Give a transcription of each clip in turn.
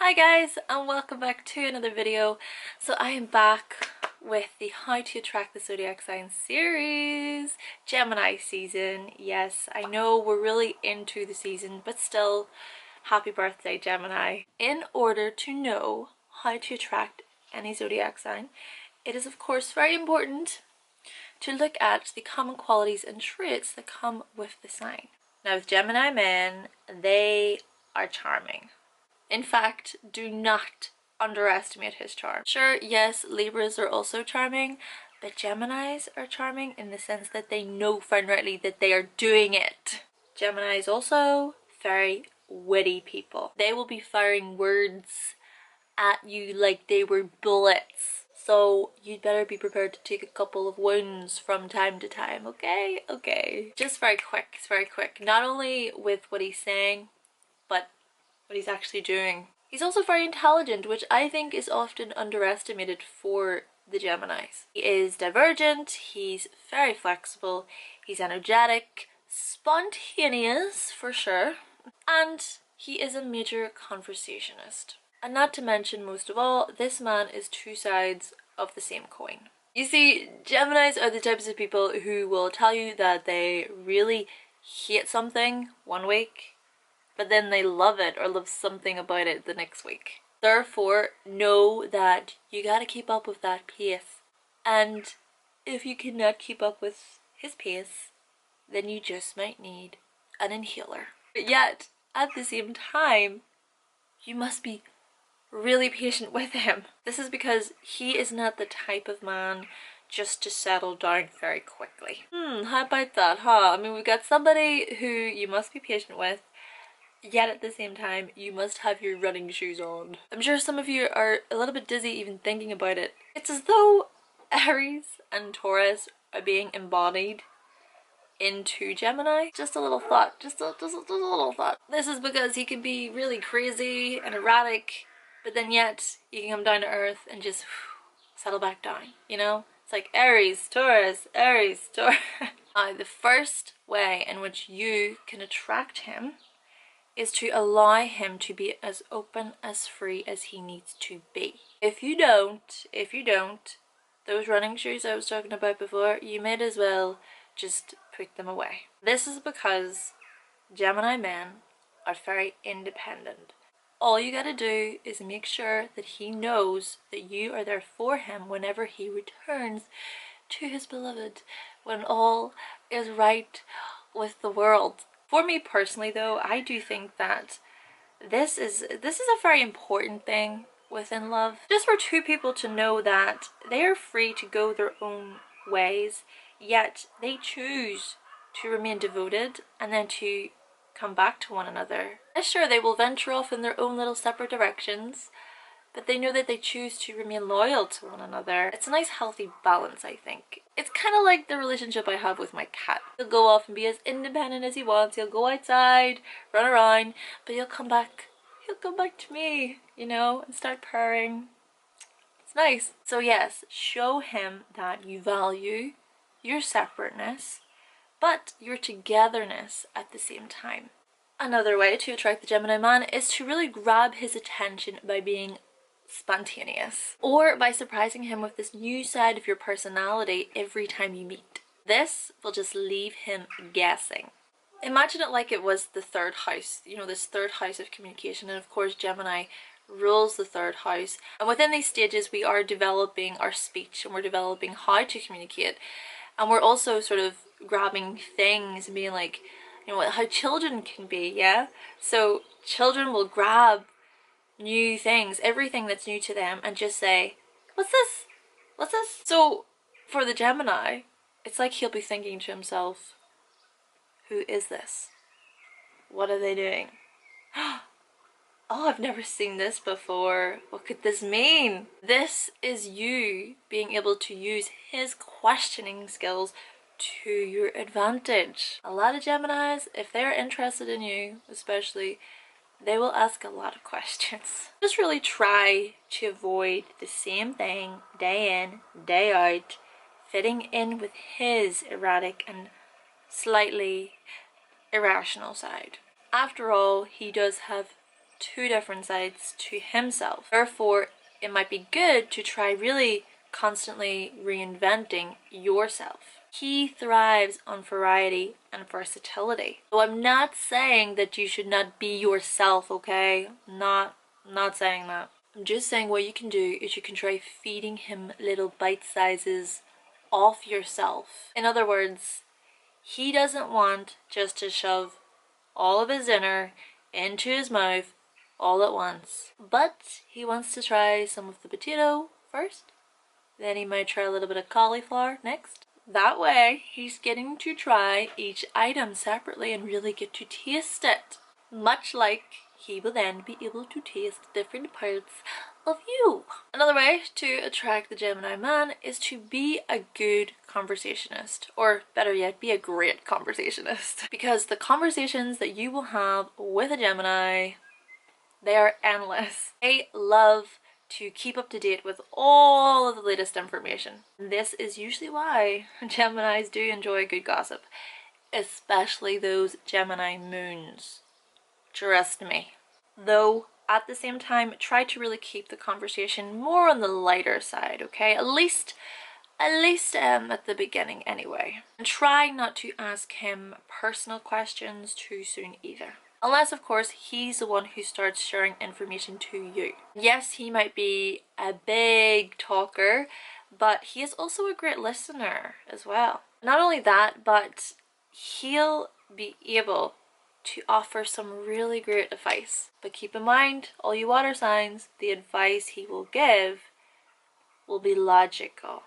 Hi guys, and welcome back to another video. So I am back with the How to Attract the Zodiac Sign series, Gemini season. Yes, I know we're really into the season, but still, happy birthday Gemini. In order to know how to attract any zodiac sign, it is of course very important to look at the common qualities and traits that come with the sign. Now with Gemini men, they are charming. In fact, do not underestimate his charm. Sure, yes, Libras are also charming, but Geminis are charming in the sense that they know finally that they are doing it. Geminis also very witty people. They will be firing words at you like they were bullets. So you'd better be prepared to take a couple of wounds from time to time, okay? Okay. Just very quick, it's very quick. Not only with what he's saying, but what he's actually doing. He's also very intelligent, which I think is often underestimated for the Geminis. He is divergent, he's very flexible, he's energetic, spontaneous for sure, and he is a major conversationalist. And not to mention, most of all, this man is two sides of the same coin. You see, Geminis are the types of people who will tell you that they really hate something one week, but then they love it or love something about it the next week. Therefore, know that you gotta keep up with that pace. And if you cannot keep up with his pace, then you just might need an inhaler. But yet, at the same time, you must be really patient with him. This is because he is not the type of man just to settle down very quickly. How about that, huh? I mean, we've got somebody who you must be patient with, yet at the same time, you must have your running shoes on. I'm sure some of you are a little bit dizzy even thinking about it. It's as though Aries and Taurus are being embodied into Gemini. Just a little thought, just a little thought. This is because he can be really crazy and erratic, but then yet you can come down to earth and just settle back down, you know? It's like Aries, Taurus, Aries, Taurus. The first way in which you can attract him is to allow him to be as open, as free as he needs to be. If you don't, those running shoes I was talking about before, you might as well just put them away. This is because Gemini men are very independent. All you gotta do is make sure that he knows that you are there for him whenever he returns to his beloved, when all is right with the world. For me personally though, I do think that this is a very important thing within love. Just for two people to know that they are free to go their own ways, yet they choose to remain devoted and then to come back to one another. And sure, they will venture off in their own little separate directions, but they know that they choose to remain loyal to one another. It's a nice healthy balance, I think. It's kind of like the relationship I have with my cat. He'll go off and be as independent as he wants. He'll go outside, run around, but he'll come back to me, you know, and start purring. It's nice. So yes, show him that you value your separateness, but your togetherness at the same time. Another way to attract the Gemini man is to really grab his attention by being spontaneous, or by surprising him with this new side of your personality every time you meet. This will just leave him guessing. Imagine it like it was the third house, you know, this third house of communication, and of course Gemini rules the third house, and within these stages we are developing our speech and we're developing how to communicate, and we're also sort of grabbing things and being like, you know, how children can be, yeah? So children will grab new things, everything that's new to them, and just say, what's this? What's this? So for the Gemini, it's like he'll be thinking to himself, who is this? What are they doing? Oh, I've never seen this before. What could this mean? This is you being able to use his questioning skills to your advantage. A lot of Geminis, if they're interested in you, especially, they will ask a lot of questions. Just really try to avoid the same thing day in, day out, fitting in with his erratic and slightly irrational side. After all, he does have two different sides to himself. Therefore, it might be good to try really constantly reinventing yourself. He thrives on variety and versatility. So I'm not saying that you should not be yourself, okay? Not saying that. I'm just saying what you can do is you can try feeding him little bite sizes of yourself. In other words, he doesn't want just to shove all of his dinner into his mouth all at once. But he wants to try some of the potato first. Then he might try a little bit of cauliflower next. That way, he's getting to try each item separately and really get to taste it. Much like he will then be able to taste different parts of you. Another way to attract the Gemini man is to be a good conversationist, or better yet, be a great conversationist. Because the conversations that you will have with a Gemini, they are endless. They love to keep up to date with all of the latest information. This is usually why Geminis do enjoy good gossip, especially those Gemini moons. Trust me. Though at the same time, try to really keep the conversation more on the lighter side, okay? At least at the beginning anyway. And try not to ask him personal questions too soon either. Unless, of course, he's the one who starts sharing information to you. Yes, he might be a big talker, but he is also a great listener as well. Not only that, but he'll be able to offer some really great advice. But keep in mind, all you water signs, the advice he will give will be logical.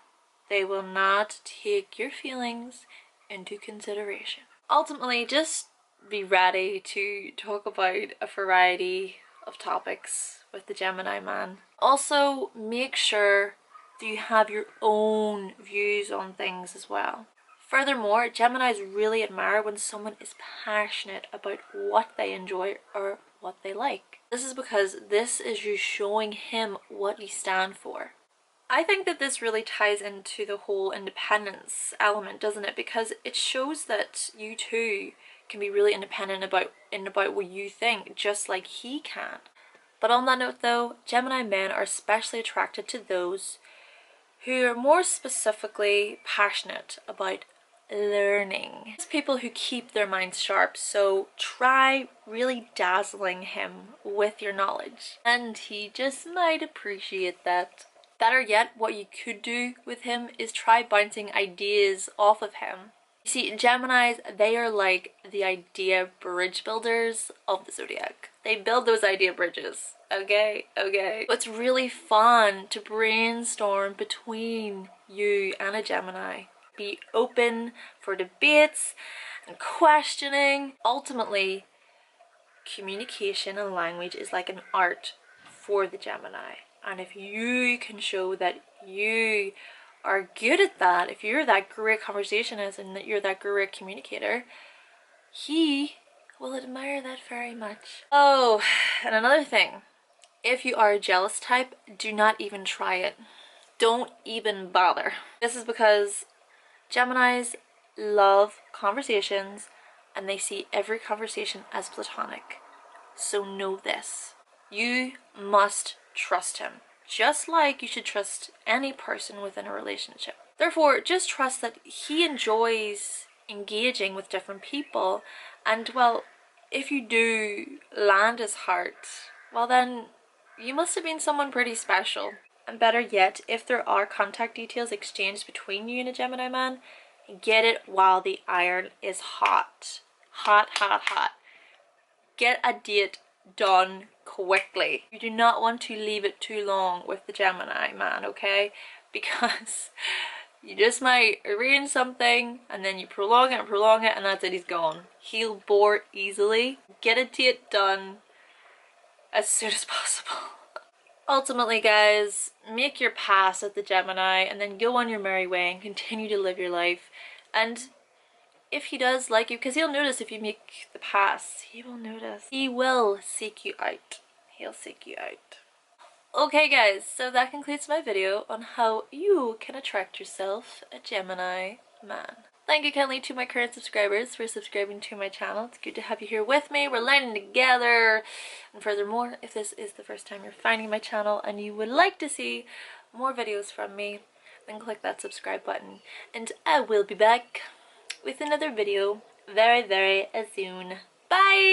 They will not take your feelings into consideration. Ultimately, just be ready to talk about a variety of topics with the Gemini man. Also, make sure that you have your own views on things as well. Furthermore, Geminis really admire when someone is passionate about what they enjoy or what they like. This is because this is you showing him what you stand for. I think that this really ties into the whole independence element, doesn't it? Because it shows that you too can be really independent about what you think, just like he can. But on that note though, Gemini men are especially attracted to those who are more specifically passionate about learning. It's people who keep their minds sharp, so try really dazzling him with your knowledge. And he just might appreciate that. Better yet, what you could do with him is try bouncing ideas off of him. You see, Geminis, they are like the idea bridge builders of the zodiac. They build those idea bridges. Okay. It's really fun to brainstorm between you and a Gemini. Be open for debates and questioning. Ultimately, communication and language is like an art for the Gemini. And if you can show that you are good at that, if you're that great conversationist and that you're that great communicator, he will admire that very much. Oh, and another thing, if you are a jealous type, do not even try it. Don't even bother. This is because Geminis love conversations and they see every conversation as platonic. So know this. You must trust him, just like you should trust any person within a relationship. Therefore, just trust that he enjoys engaging with different people, and well, if you do land his heart, well then you must have been someone pretty special. And better yet, if there are contact details exchanged between you and a Gemini man, get it while the iron is hot. Hot. Get a date done quickly. You do not want to leave it too long with the Gemini man, okay? Because you just might arrange something and then you prolong it and that's it, he's gone. He'll bore easily. Get a date done as soon as possible. Ultimately, guys, make your pass at the Gemini and then go on your merry way and continue to live your life. And if he does like you, because he'll notice if you make the pass, he will notice. He will seek you out. He'll seek you out. Okay guys, so that concludes my video on how you can attract yourself a Gemini man. Thank you kindly to my current subscribers for subscribing to my channel. It's good to have you here with me. We're learning together. And furthermore, if this is the first time you're finding my channel and you would like to see more videos from me, then click that subscribe button. And I will be back with another video very, very soon. Bye!